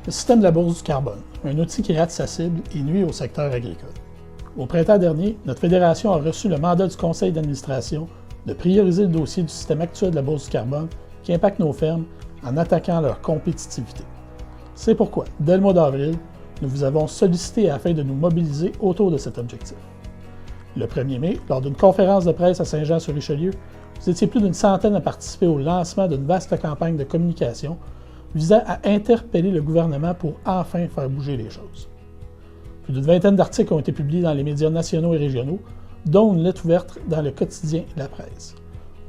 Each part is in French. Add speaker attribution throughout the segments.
Speaker 1: Le système de la bourse du carbone, un outil qui rate sa cible et nuit au secteur agricole. Au printemps dernier, notre fédération a reçu le mandat du conseil d'administration de prioriser le dossier du système actuel de la bourse du carbone qui impacte nos fermes en attaquant leur compétitivité. C'est pourquoi, dès le mois d'avril, nous vous avons sollicité afin de nous mobiliser autour de cet objectif. Le 1er mai, lors d'une conférence de presse à Saint-Jean-sur-Richelieu, vous étiez plus d'une centaine à participer au lancement d'une vaste campagne de communication visant à interpeller le gouvernement pour enfin faire bouger les choses. Plus d'une vingtaine d'articles ont été publiés dans les médias nationaux et régionaux, dont une lettre ouverte dans le quotidien La Presse.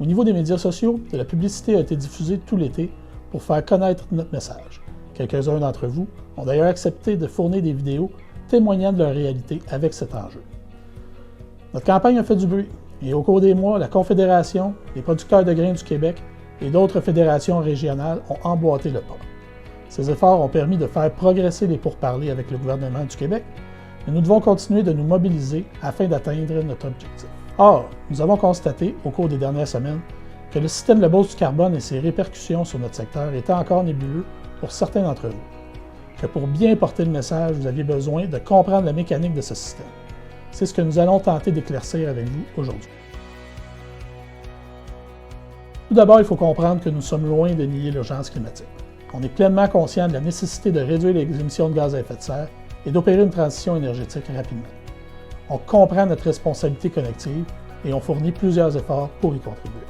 Speaker 1: Au niveau des médias sociaux, de la publicité a été diffusée tout l'été pour faire connaître notre message. Quelques-uns d'entre vous ont d'ailleurs accepté de fournir des vidéos témoignant de leur réalité avec cet enjeu. Notre campagne a fait du bruit et au cours des mois, la Confédération, les producteurs de grains du Québec et d'autres fédérations régionales ont emboîté le pas. Ces efforts ont permis de faire progresser les pourparlers avec le gouvernement du Québec, mais nous devons continuer de nous mobiliser afin d'atteindre notre objectif. Or, nous avons constaté, au cours des dernières semaines, que le système de la bourse du carbone et ses répercussions sur notre secteur étaient encore nébuleux pour certains d'entre vous. Que pour bien porter le message, vous aviez besoin de comprendre la mécanique de ce système. C'est ce que nous allons tenter d'éclaircir avec vous aujourd'hui. Tout d'abord, il faut comprendre que nous sommes loin de nier l'urgence climatique. On est pleinement conscient de la nécessité de réduire les émissions de gaz à effet de serre et d'opérer une transition énergétique rapidement. On comprend notre responsabilité collective et on fournit plusieurs efforts pour y contribuer.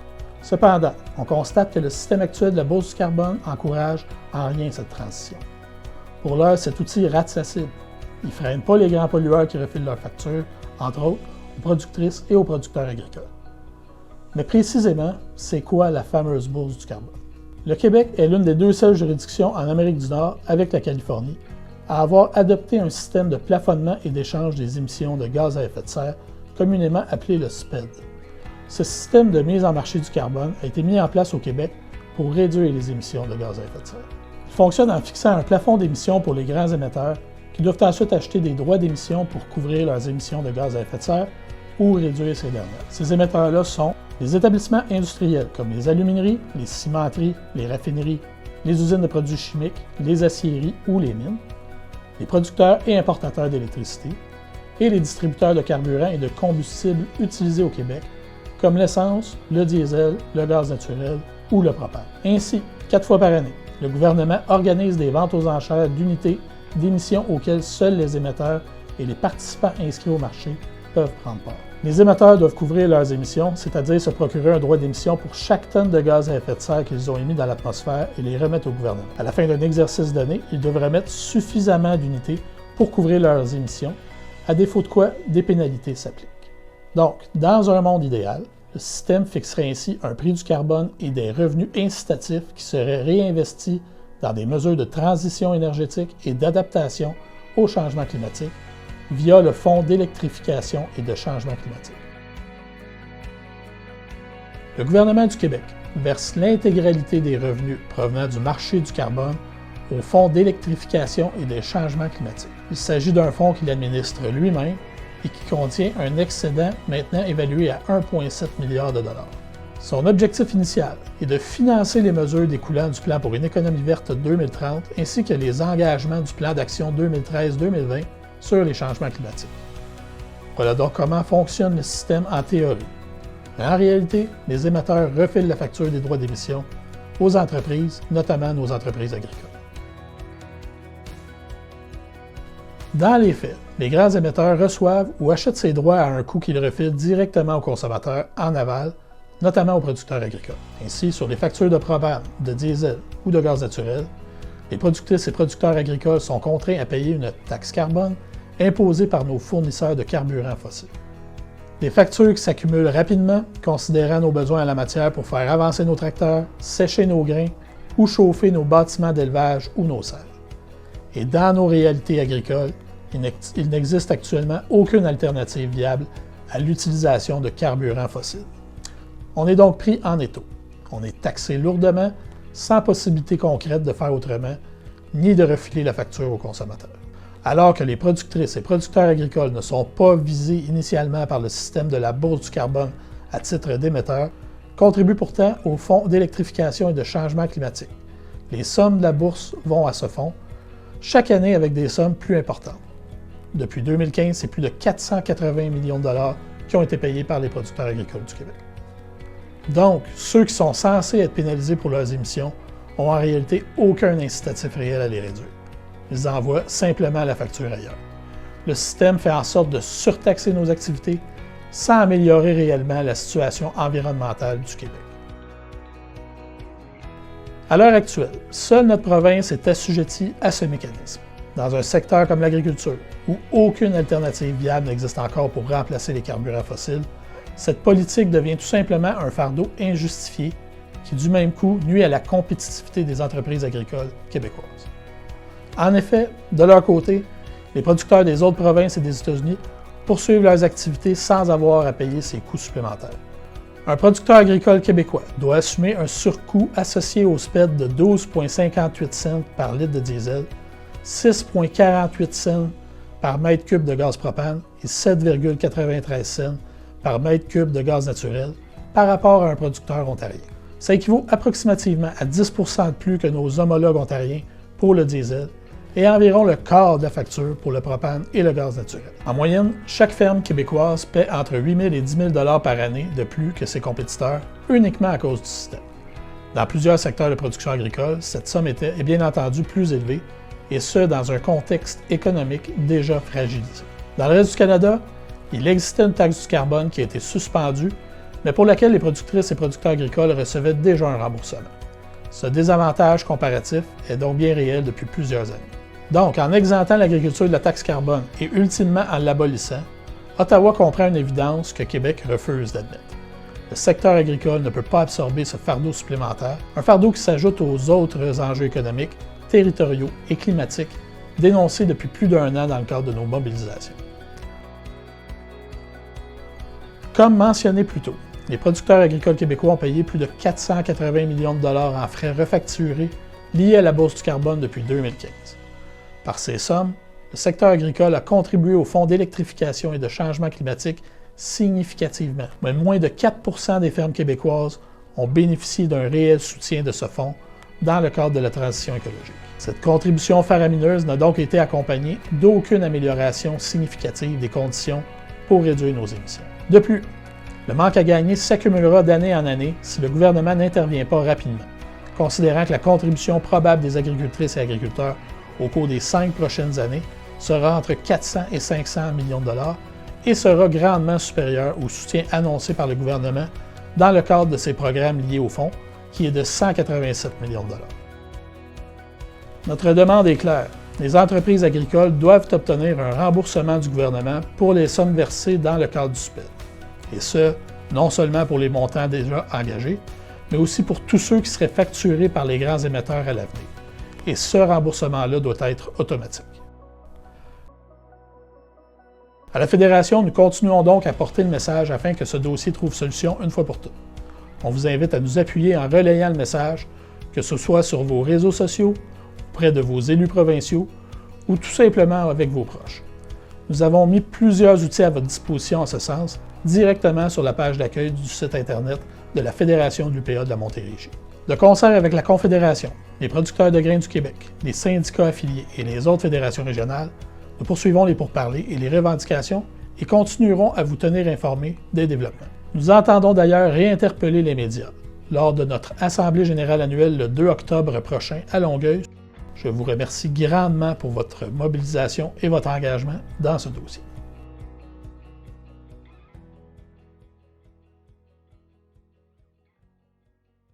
Speaker 1: Cependant, on constate que le système actuel de la bourse du carbone encourage en rien cette transition. Pour l'heure, cet outil rate sa cible. Il ne freine pas les grands pollueurs qui refilent leurs factures, entre autres aux productrices et aux producteurs agricoles. Mais précisément, c'est quoi la fameuse bourse du carbone? Le Québec est l'une des deux seules juridictions en Amérique du Nord, avec la Californie, à avoir adopté un système de plafonnement et d'échange des émissions de gaz à effet de serre, communément appelé le SPED. Ce système de mise en marché du carbone a été mis en place au Québec pour réduire les émissions de gaz à effet de serre. Il fonctionne en fixant un plafond d'émissions pour les grands émetteurs qui doivent ensuite acheter des droits d'émission pour couvrir leurs émissions de gaz à effet de serre ou réduire ces dernières. Ces émetteurs-là sont les établissements industriels comme les alumineries, les cimenteries, les raffineries, les usines de produits chimiques, les aciéries ou les mines, les producteurs et importateurs d'électricité, et les distributeurs de carburants et de combustibles utilisés au Québec, comme l'essence, le diesel, le gaz naturel ou le propane. Ainsi, 4 fois par année, le gouvernement organise des ventes aux enchères d'unités d'émissions auxquelles seuls les émetteurs et les participants inscrits au marché peuvent prendre part. Les émetteurs doivent couvrir leurs émissions, c'est-à-dire se procurer un droit d'émission pour chaque tonne de gaz à effet de serre qu'ils ont émis dans l'atmosphère et les remettre au gouvernement. À la fin d'un exercice donné, ils doivent remettre suffisamment d'unités pour couvrir leurs émissions, à défaut de quoi des pénalités s'appliquent. Donc, dans un monde idéal, le système fixerait ainsi un prix du carbone et des revenus incitatifs qui seraient réinvestis dans des mesures de transition énergétique et d'adaptation au changement climatique via le Fonds d'électrification et de changement climatique. Le gouvernement du Québec verse l'intégralité des revenus provenant du marché du carbone au Fonds d'électrification et des changements climatiques. Il s'agit d'un fonds qu'il administre lui-même et qui contient un excédent maintenant évalué à 1,7 milliard de dollars. Son objectif initial est de financer les mesures découlant du plan pour une économie verte 2030 ainsi que les engagements du plan d'action 2013-2020 sur les changements climatiques. Voilà donc comment fonctionne le système en théorie. Mais en réalité, les émetteurs refilent la facture des droits d'émission aux entreprises, notamment nos entreprises agricoles. Dans les faits, les grands émetteurs reçoivent ou achètent ces droits à un coût qu'ils refilent directement aux consommateurs en aval, notamment aux producteurs agricoles. Ainsi, sur les factures de propane, de diesel ou de gaz naturel, les productrices et producteurs agricoles sont contraints à payer une taxe carbone imposée par nos fournisseurs de carburants fossiles. Des factures qui s'accumulent rapidement, considérant nos besoins en la matière pour faire avancer nos tracteurs, sécher nos grains ou chauffer nos bâtiments d'élevage ou nos serres. Et dans nos réalités agricoles, il n'existe actuellement aucune alternative viable à l'utilisation de carburants fossiles. On est donc pris en étau. On est taxé lourdement, sans possibilité concrète de faire autrement, ni de refiler la facture aux consommateurs. Alors que les productrices et producteurs agricoles ne sont pas visés initialement par le système de la bourse du carbone à titre d'émetteur, contribuent pourtant au Fonds d'électrification et de changement climatique. Les sommes de la bourse vont à ce fonds, chaque année avec des sommes plus importantes. Depuis 2015, c'est plus de 480 millions de dollars qui ont été payés par les producteurs agricoles du Québec. Donc, ceux qui sont censés être pénalisés pour leurs émissions n'ont en réalité aucun incitatif réel à les réduire. Ils envoient simplement la facture ailleurs. Le système fait en sorte de surtaxer nos activités sans améliorer réellement la situation environnementale du Québec. À l'heure actuelle, seule notre province est assujettie à ce mécanisme. Dans un secteur comme l'agriculture, où aucune alternative viable n'existe encore pour remplacer les carburants fossiles, cette politique devient tout simplement un fardeau injustifié qui, du même coup, nuit à la compétitivité des entreprises agricoles québécoises. En effet, de leur côté, les producteurs des autres provinces et des États-Unis poursuivent leurs activités sans avoir à payer ces coûts supplémentaires. Un producteur agricole québécois doit assumer un surcoût associé au SPED de 12,58 cents par litre de diesel, 6,48 cents par mètre cube de gaz propane et 7,93 cents par mètre cube de gaz naturel par rapport à un producteur ontarien. Ça équivaut approximativement à 10 % de plus que nos homologues ontariens pour le diesel et à environ le quart de la facture pour le propane et le gaz naturel. En moyenne, chaque ferme québécoise paie entre 8 000 et 10 000 $ par année de plus que ses compétiteurs uniquement à cause du système. Dans plusieurs secteurs de production agricole, cette somme est bien entendu plus élevée, et ce, dans un contexte économique déjà fragilisé. Dans le reste du Canada, il existait une taxe du carbone qui a été suspendue, mais pour laquelle les productrices et producteurs agricoles recevaient déjà un remboursement. Ce désavantage comparatif est donc bien réel depuis plusieurs années. Donc, en exemptant l'agriculture de la taxe carbone et ultimement en l'abolissant, Ottawa comprend une évidence que Québec refuse d'admettre. Le secteur agricole ne peut pas absorber ce fardeau supplémentaire, un fardeau qui s'ajoute aux autres enjeux économiques, territoriaux et climatiques dénoncés depuis plus d'un an dans le cadre de nos mobilisations. Comme mentionné plus tôt, les producteurs agricoles québécois ont payé plus de 480 millions de dollars en frais refacturés liés à la bourse du carbone depuis 2015. Par ces sommes, le secteur agricole a contribué au Fonds d'électrification et de changement climatique significativement, mais moins de 4 % des fermes québécoises ont bénéficié d'un réel soutien de ce fonds dans le cadre de la transition écologique. Cette contribution faramineuse n'a donc été accompagnée d'aucune amélioration significative des conditions pour réduire nos émissions. De plus, le manque à gagner s'accumulera d'année en année si le gouvernement n'intervient pas rapidement, considérant que la contribution probable des agricultrices et agriculteurs au cours des 5 prochaines années sera entre 400 et 500 millions de dollars et sera grandement supérieure au soutien annoncé par le gouvernement dans le cadre de ses programmes liés au fonds, qui est de 187 millions de dollars. Notre demande est claire. Les entreprises agricoles doivent obtenir un remboursement du gouvernement pour les sommes versées dans le cadre du SPED. Et ce, non seulement pour les montants déjà engagés, mais aussi pour tous ceux qui seraient facturés par les grands émetteurs à l'avenir. Et ce remboursement-là doit être automatique. À la Fédération, nous continuons donc à porter le message afin que ce dossier trouve solution une fois pour toutes. On vous invite à nous appuyer en relayant le message, que ce soit sur vos réseaux sociaux, auprès de vos élus provinciaux ou tout simplement avec vos proches. Nous avons mis plusieurs outils à votre disposition en ce sens, directement sur la page d'accueil du site Internet de la Fédération de l'UPA de la Montérégie. De concert avec la Confédération, les producteurs de grains du Québec, les syndicats affiliés et les autres fédérations régionales, nous poursuivons les pourparlers et les revendications et continuerons à vous tenir informés des développements. Nous entendons d'ailleurs réinterpeller les médias. Lors de notre Assemblée générale annuelle le 2 octobre prochain à Longueuil, je vous remercie grandement pour votre mobilisation et votre engagement dans ce dossier.